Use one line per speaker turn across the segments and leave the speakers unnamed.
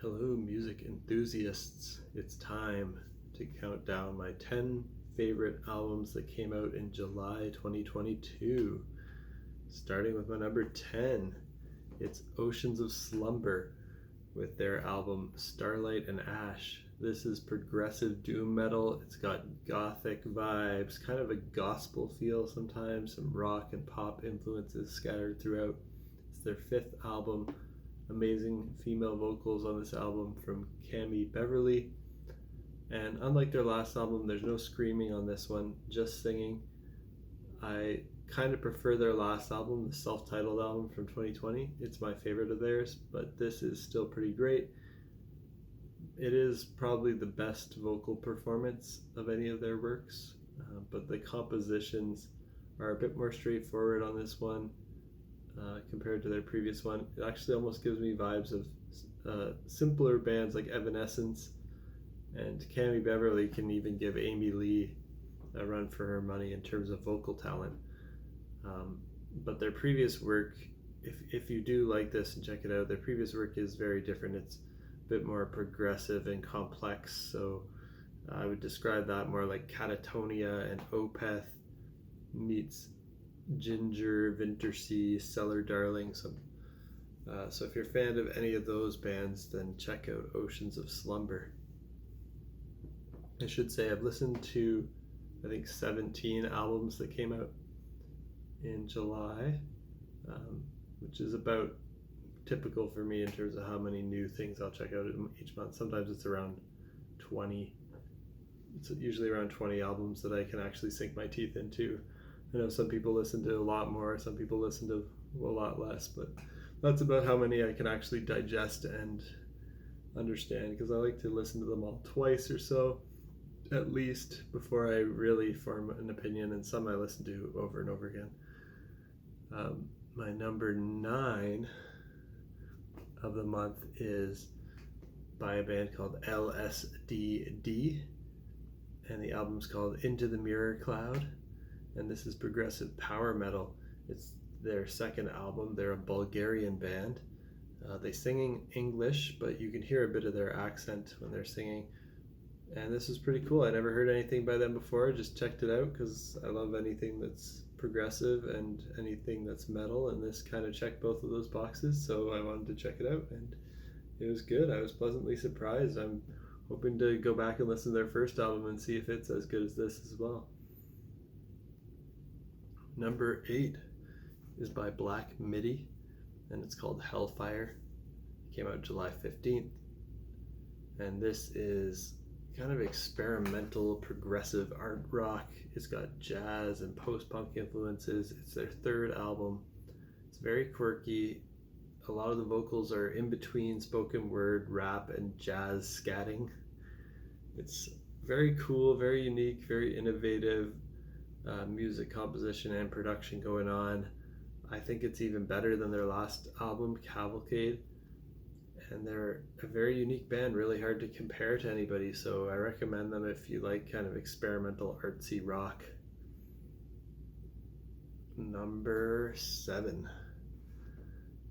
Hello, music enthusiasts. It's time to count down my 10 favorite albums that came out in July 2022. Starting with my number 10, it's Oceans of Slumber with their album Starlight and Ash. This is progressive doom metal. It's got gothic vibes, kind of a gospel feel sometimes, some rock and pop influences scattered throughout. It's their fifth album. Amazing female vocals on this album from Cami Beverly. And unlike their last album, there's no screaming on this one, just singing. I kind of prefer their last album, the self-titled album from 2020. It's my favorite of theirs, but this is still pretty great. It is probably the best vocal performance of any of their works, but the compositions are a bit more straightforward on this one. Compared to their previous one. It actually almost gives me vibes of simpler bands like Evanescence, and Cami Beverly can even give Amy Lee a run for her money in terms of vocal talent. But their previous work, if you do like this and check it out, their previous work is very different. It's a bit more progressive and complex, so I would describe that more like Catatonia and Opeth meets Ginger, Wintersea, Cellar Darling. So if you're a fan of any of those bands, then check out Oceans of Slumber. I should say I've listened to, I think, 17 albums that came out in July, which is about typical for me in terms of how many new things I'll check out each month. Sometimes it's around 20. It's usually around 20 albums that I can actually sink my teeth into. I know some people listen to a lot more, some people listen to a lot less, but that's about how many I can actually digest and understand, because I like to listen to them all twice or so, at least, before I really form an opinion, and some I listen to over and over again. My number 9 of the month is by a band called LSDD, and the album's called Into the Mirror Cloud. And this is progressive power metal. It's their second album. They're a Bulgarian band. They sing in English, but you can hear a bit of their accent when they're singing. And this is pretty cool. I never heard anything by them before. I just checked it out because I love anything that's progressive and anything that's metal, and this kind of checked both of those boxes, so I wanted to check it out, and it was good. I was pleasantly surprised. I'm hoping to go back and listen to their first album and see if it's as good as this as well. Number 8 is by Black Midi, and it's called Hellfire. It came out July 15th, and this is kind of experimental progressive art rock. It's got jazz and post-punk influences. It's their third album. It's very quirky. A lot of the vocals are in between spoken word, rap, and jazz scatting. It's very cool, very unique, very innovative. Music composition and production going on. I think it's even better than their last album, Cavalcade, and they're a very unique band, really hard to compare to anybody, so I recommend them if you like kind of experimental artsy rock. Number 7,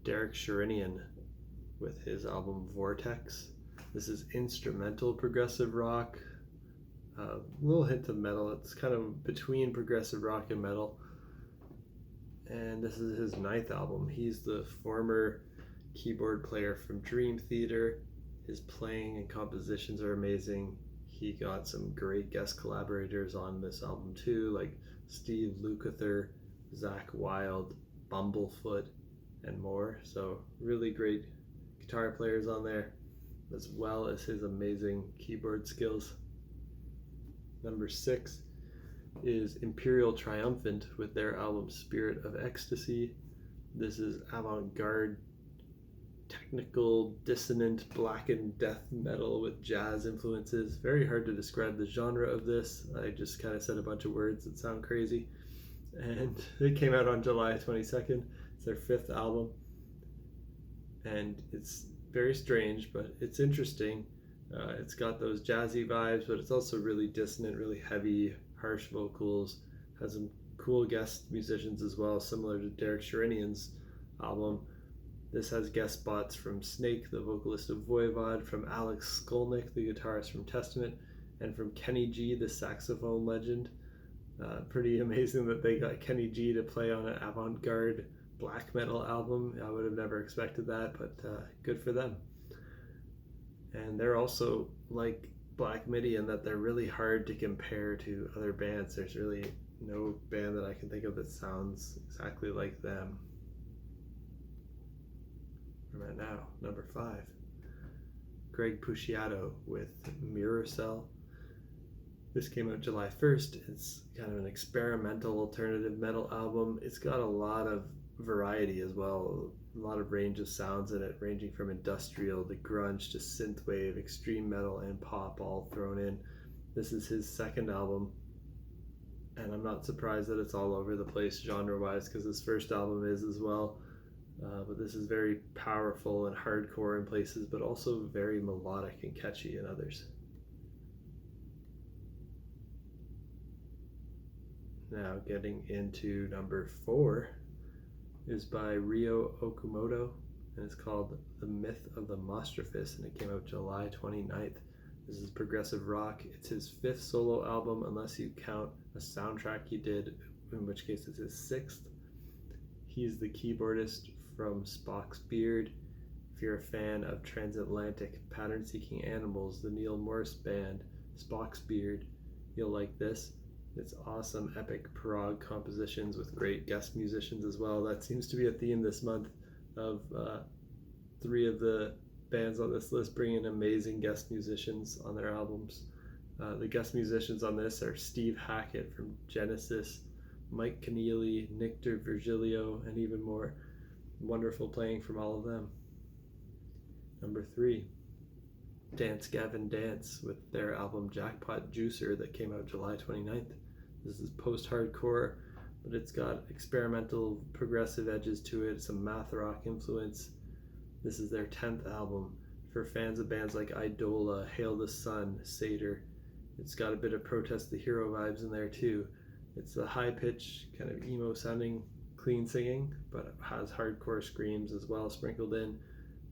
Derek Sherinian with his album Vortex. This is instrumental progressive rock. A little hint of metal. It's kind of between progressive rock and metal. And this is his 9th album. He's the former keyboard player from Dream Theater. His playing and compositions are amazing. He got some great guest collaborators on this album too, like Steve Lukather, Zach Wilde, Bumblefoot, and more. So really great guitar players on there, as well as his amazing keyboard skills. Number 6 is Imperial Triumphant with their album Spirit of Ecstasy. This is avant-garde, technical, dissonant, blackened death metal with jazz influences. Very hard to describe the genre of this. I just kind of said a bunch of words that sound crazy. And it came out on July 22nd. It's their 5th album. And it's very strange, but it's interesting. It's got those jazzy vibes, but it's also really dissonant, really heavy, harsh vocals. Has some cool guest musicians as well, similar to Derek Sherinian's album. This has guest spots from Snake, the vocalist of Voivod, from Alex Skolnick, the guitarist from Testament, and from Kenny G, the saxophone legend. Pretty amazing that they got Kenny G to play on an Avant-Garde black metal album. I would have never expected that, but good for them. And they're also like Black Midi in that they're really hard to compare to other bands. There's really no band that I can think of that sounds exactly like them. Where am I now? Number 5. Greg Puciato with Mirror Cell. This came out July 1st. It's kind of an experimental alternative metal album. It's got a lot of variety as well, a lot of range of sounds in it, ranging from industrial to grunge to synthwave, extreme metal, and pop all thrown in. This is his second album, and I'm not surprised that it's all over the place genre-wise, because his first album is as well. But this is very powerful and hardcore in places, but also very melodic and catchy in others. Now getting into number 4 is by Ryo Okamoto, and it's called The Myth of the Mostrophis, and it came out July 29th. This is progressive rock. It's his 5th solo album, unless you count a soundtrack he did, in which case it's his 6th. He's the keyboardist from Spock's Beard. If you're a fan of transatlantic pattern-seeking animals, the Neil Morris band, Spock's Beard, you'll like this. It's awesome, epic Prog compositions with great guest musicians as well. That seems to be a theme this month of 3 of the bands on this list bringing amazing guest musicians on their albums. The guest musicians on this are Steve Hackett from Genesis, Mike Keneally, Victor Virgilio, and even more. Wonderful playing from all of them. Number 3, Dance Gavin Dance with their album Jackpot Juicer that came out July 29th. This is post-hardcore, but it's got experimental progressive edges to it, some math rock influence. This is their 10th album. For fans of bands like Idola, Hail the Sun, Seder, it's got a bit of Protest the Hero vibes in there too. It's a high-pitched, kind of emo-sounding, clean singing, but it has hardcore screams as well sprinkled in.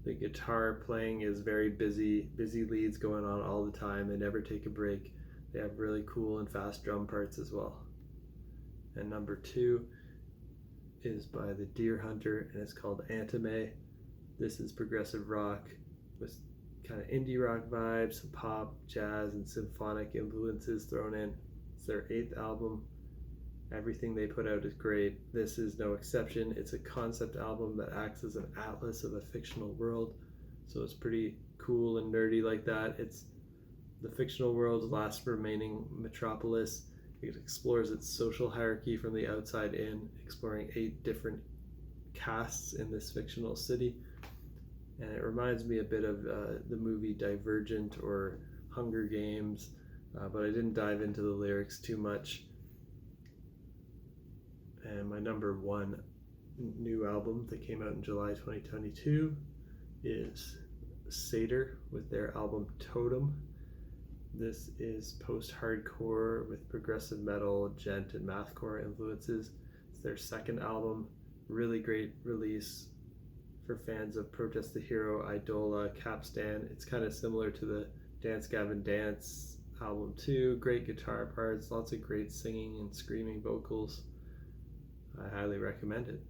The guitar playing is very busy leads going on all the time. They never take a break. They have really cool and fast drum parts as well. And number 2 is by the Deer Hunter, and it's called Antime. This is progressive rock with kind of indie rock vibes, some pop, jazz, and symphonic influences thrown in. It's their 8th album. Everything they put out is great. This is no exception. It's a concept album that acts as an atlas of a fictional world, so it's pretty cool and nerdy like that. It's the fictional world's last remaining metropolis. It explores its social hierarchy from the outside in, exploring 8 different castes in this fictional city. And it reminds me a bit of the movie Divergent or Hunger Games, but I didn't dive into the lyrics too much. And my number 1 new album that came out in July 2022 is Seder with their album Totem. This is post-hardcore with progressive metal, gent, and mathcore influences. It's their 2nd album. Really great release for fans of Protest the Hero, Idola, Capstan. It's kind of similar to the Dance Gavin Dance album too. Great guitar parts, lots of great singing and screaming vocals. I highly recommend it.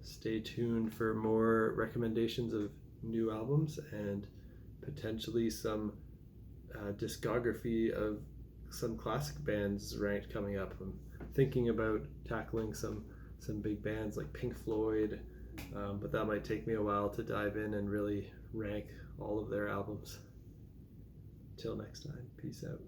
Stay tuned for more recommendations of new albums and potentially some discography of some classic bands ranked coming up. I'm thinking about tackling some big bands like Pink Floyd, but that might take me a while to dive in and really rank all of their albums. Till next time, peace out.